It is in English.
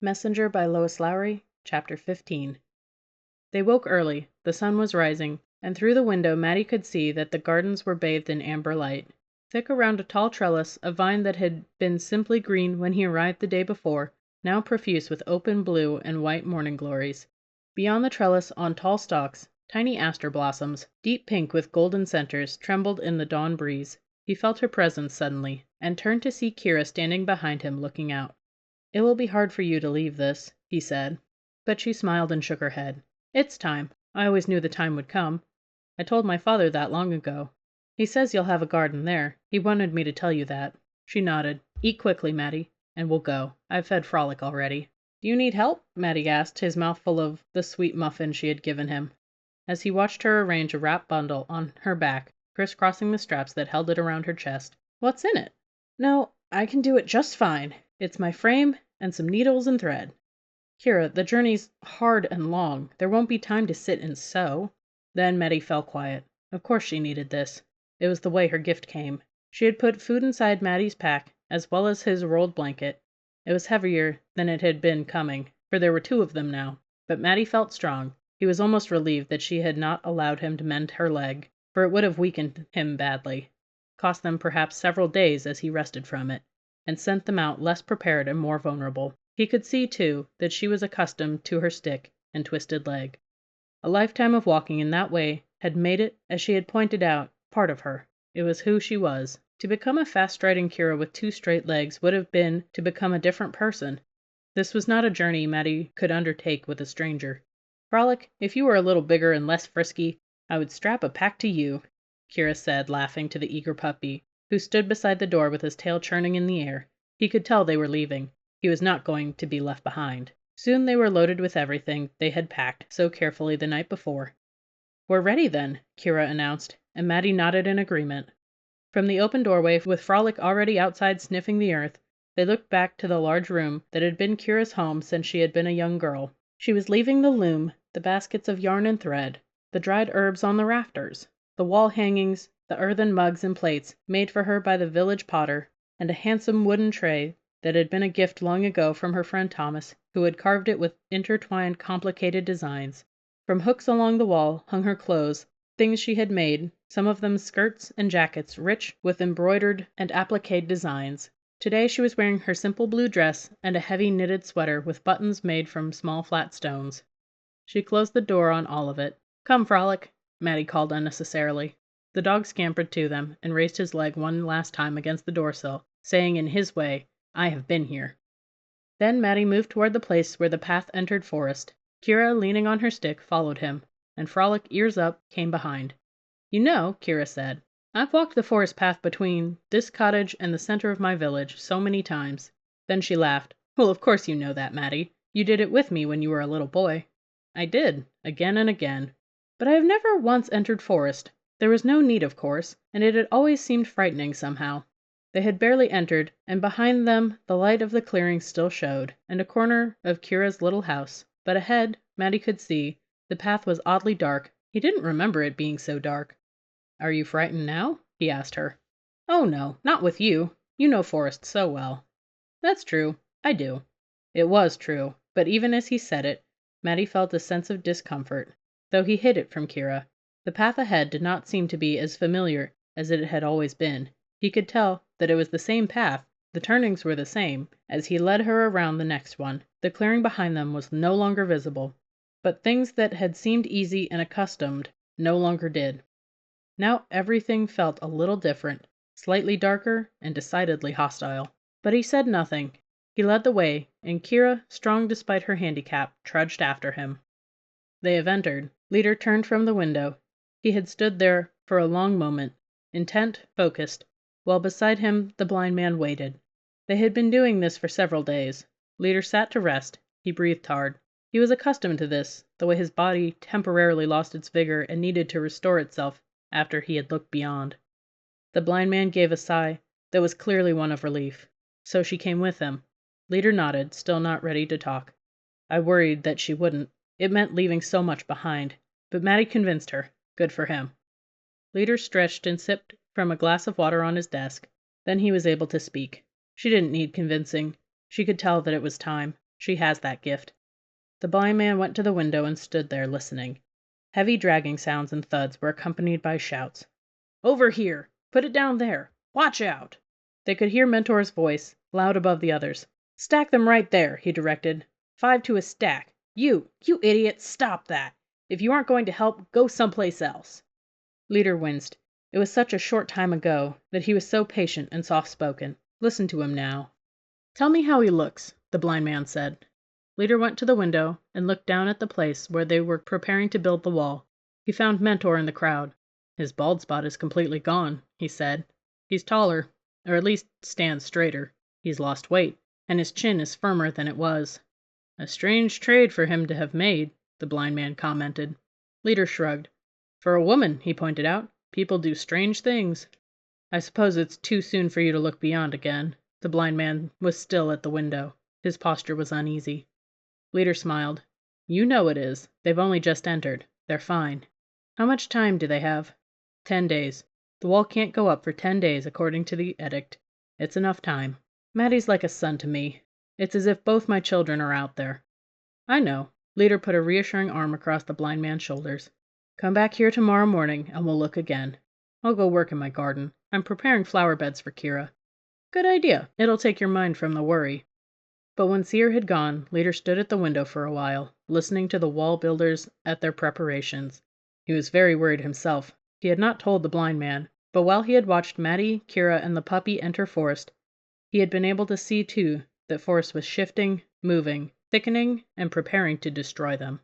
Messenger by Lois Lowry, Chapter 15. They woke early, the sun was rising, and through the window Mattie could see that the gardens were bathed in amber light. Thick around a tall trellis, a vine that had been simply green when he arrived the day before, now profuse with open blue and white morning glories. Beyond the trellis, on tall stalks, tiny aster blossoms, deep pink with golden centers, trembled in the dawn breeze. He felt her presence suddenly, and turned to see Kira standing behind him looking out. "It will be hard for you to leave this," he said. But she smiled and shook her head. "It's time. I always knew the time would come. I told my father that long ago. He says you'll have a garden there. He wanted me to tell you that." She nodded. "Eat quickly, Mattie, and we'll go. I've fed Frolic already." "Do you need help?" Mattie asked, his mouth full of the sweet muffin she had given him, as he watched her arrange a wrapped bundle on her back, crisscrossing the straps that held it around her chest. "What's in it?" "No, I can do it just fine. It's my frame and some needles and thread." "Kira, the journey's hard and long. There won't be time to sit and sew." Then Mattie fell quiet. Of course she needed this. It was the way her gift came. She had put food inside Mattie's pack, as well as his rolled blanket. It was heavier than it had been coming, for there were two of them now. But Mattie felt strong. He was almost relieved that she had not allowed him to mend her leg, for it would have weakened him badly, cost them perhaps several days as he rested from it, and sent them out less prepared and more vulnerable. He could see, too, that she was accustomed to her stick and twisted leg. A lifetime of walking in that way had made it, as she had pointed out, part of her. It was who she was. To become a fast-striding Kira with two straight legs would have been to become a different person. This was not a journey Mattie could undertake with a stranger. "Frolic, if you were a little bigger and less frisky, I would strap a pack to you," Kira said, laughing to the eager puppy, who stood beside the door with his tail churning in the air. He could tell they were leaving. He was not going to be left behind. Soon they were loaded with everything they had packed so carefully the night before. "We're ready, then," Kira announced, and Mattie nodded in agreement. From the open doorway, with Frolic already outside sniffing the earth, they looked back to the large room that had been Kira's home since she had been a young girl. She was leaving the loom, the baskets of yarn and thread, the dried herbs on the rafters, the wall hangings, the earthen mugs and plates made for her by the village potter, and a handsome wooden tray that had been a gift long ago from her friend Thomas, who had carved it with intertwined complicated designs. From hooks along the wall hung her clothes, things she had made, some of them skirts and jackets rich with embroidered and appliqued designs. Today she was wearing her simple blue dress and a heavy knitted sweater with buttons made from small flat stones. She closed the door on all of it. "Come, Frolic," Mattie called unnecessarily. The dog scampered to them and raised his leg one last time against the doorsill, saying in his way, "I have been here." Then Mattie moved toward the place where the path entered forest. Kira, leaning on her stick, followed him, and Frolic, ears up, came behind. "You know," Kira said, "I've walked the forest path between this cottage and the center of my village so many times." Then she laughed. "Well, of course you know that, Mattie. You did it with me when you were a little boy." "I did, again and again. But I have never once entered forest. There was no need, of course, and it had always seemed frightening somehow." They had barely entered, and behind them the light of the clearing still showed, and a corner of Kira's little house. But ahead, Mattie could see, the path was oddly dark. He didn't remember it being so dark. "Are you frightened now?" he asked her. "Oh no, not with you. You know forest so well." "That's true. I do." It was true, but even as he said it, Mattie felt a sense of discomfort, though he hid it from Kira. The path ahead did not seem to be as familiar as it had always been. He could tell that it was the same path, the turnings were the same, as he led her around the next one. The clearing behind them was no longer visible, but things that had seemed easy and accustomed no longer did. Now everything felt a little different, slightly darker and decidedly hostile. But he said nothing. He led the way, and Kira, strong despite her handicap, trudged after him. They have entered. Leader turned from the window. He had stood there for a long moment, intent, focused, while beside him the blind man waited. They had been doing this for several days. Leader sat to rest. He breathed hard. He was accustomed to this, the way his body temporarily lost its vigor and needed to restore itself after he had looked beyond. The blind man gave a sigh that was clearly one of relief. "So she came with him." Leader nodded, still not ready to talk. "I worried that she wouldn't. It meant leaving so much behind. But Mattie convinced her. Good for him." Leader stretched and sipped from a glass of water on his desk. Then he was able to speak. She didn't need convincing. She could tell that it was time. She has that gift." The blind man went to the window and stood there listening. Heavy dragging sounds and thuds were accompanied by shouts. "Over here! Put it down there! Watch out!" They could hear Mentor's voice, loud above the others. "Stack them right there," he directed. 5 to a stack. You idiot, stop that! If you aren't going to help, go someplace else." Leader winced. It was such a short time ago that he was so patient and soft-spoken. Listen to him now. "Tell me how he looks," the blind man said. Leader went to the window and looked down at the place where they were preparing to build the wall. He found Mentor in the crowd. "His bald spot is completely gone," he said. "He's taller, or at least stands straighter. He's lost weight, and his chin is firmer than it was." "A strange trade for him to have made," the blind man commented. Leader shrugged. "For a woman," he pointed out, "people do strange things." "I suppose it's too soon for you to look beyond again." The blind man was still at the window. His posture was uneasy. Leader smiled. "You know it is. They've only just entered. They're fine." "How much time do they have?" 10 days. The wall can't go up for 10 days according to the edict. It's enough time. Maddie's like a son to me. It's as if both my children are out there." "I know." Leader put a reassuring arm across the blind man's shoulders. "Come back here tomorrow morning and we'll look again. I'll go work in my garden. I'm preparing flower beds for Kira." "Good idea. It'll take your mind from the worry." But when Seer had gone, Leader stood at the window for a while, listening to the wall builders at their preparations. He was very worried himself. He had not told the blind man, but while he had watched Maddie, Kira, and the puppy enter Forest, he had been able to see, too, that Forest was shifting, moving, thickening, and preparing to destroy them.